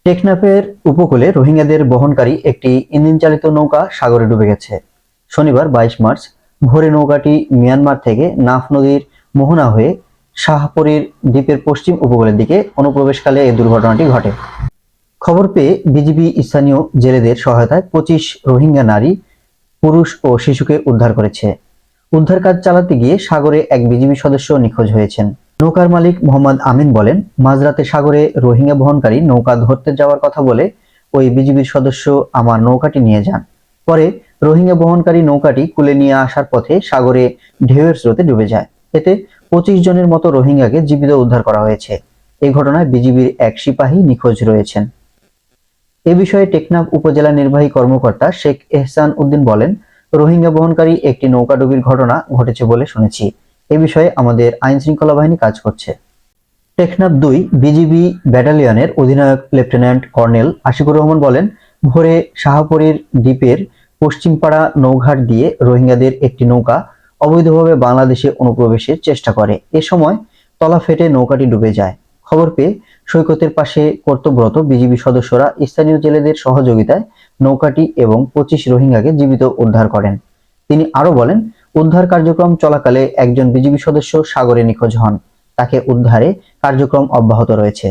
টেকনাফের উপকূলে রোহিঙ্গাদের বহনকারী একটি ইঞ্জিন চালিত নৌকা সাগরে ডুবে গেছে। শনিবার 22 মার্চ ভোরে নৌকাটি মিয়ানমার থেকে নাফ নদীর মোহনা হয়ে শাহপরীর দ্বীপের পশ্চিম উপকূলের দিকে অনুপ্রবেশকালে এই দুর্ঘটনাটি ঘটে। খবর পেয়ে বিজিবি স্থানীয় জেলেদের সহায়তায় 25 রোহিঙ্গা নারী, পুরুষ ও শিশুকে উদ্ধার করেছে। উদ্ধার কাজ চালাতে গিয়ে সাগরে এক বিজিবি সদস্য নিখোঁজ হয়েছেন। নৌকার মালিক মোহাম্মদ আমিন বলেন, মাঝরাতে সাগরে রোহিঙ্গা বহনকারী নৌকা ধরতে যাওয়ার কথা বলে ওই বিজিবির সদস্য আমার নৌকাটি নিয়ে যান। পরে রোহিঙ্গা বহনকারী নৌকাটি কুলে নিয়ে আসার পথে সাগরে ঢেউয়ের স্রোতে ডুবে যায়। এতে 25 জনের মতো রোহিঙ্গাকে জীবিত উদ্ধার করা হয়েছে। এই ঘটনায় বিজিবির এক সিপাহী নিখোঁজ রয়েছেন। এ বিষয়ে টেকনাফ উপজেলা নির্বাহী কর্মকর্তা শেখ এহসান উদ্দিন বলেন, রোহিঙ্গা বহনকারী একটি নৌকাডুবির ঘটনা ঘটেছে বলে শুনেছি। এ বিষয়ে আমাদের আইন শৃঙ্খলা বাহিনী কাজ করছে। টেকনাফ 2 বিজিবি ব্যাটালিয়নের অধিনায়ক লেফটেন্যান্ট কর্নেল আশিকুর রহমান বলেন, ভোরে শাহপরীর দ্বীপের পশ্চিমপাড়া নৌঘাট দিয়ে রোহিঙ্গাদের একটি নৌকা অবৈধভাবে বাংলাদেশে অনুপ্রবেশের চেষ্টা করে। এ সময় তলা ফেটে নৌকাটি ডুবে যায়। খবর পেয়ে সৈকতের পাশে কর্তব্যরত বিজিবি সদস্যরা স্থানীয় জেলেদের সহযোগিতায় নৌকাটি এবং 25 রোহিঙ্গাকে জীবিত উদ্ধার করেন। তিনি আরো বলেন, উদ্ধার কার্যক্রম চলাকালে একজন বিজিবি সদস্য সাগরে নিখোঁজ হন। তাকে উদ্ধারে কার্যক্রম অব্যাহত রয়েছে।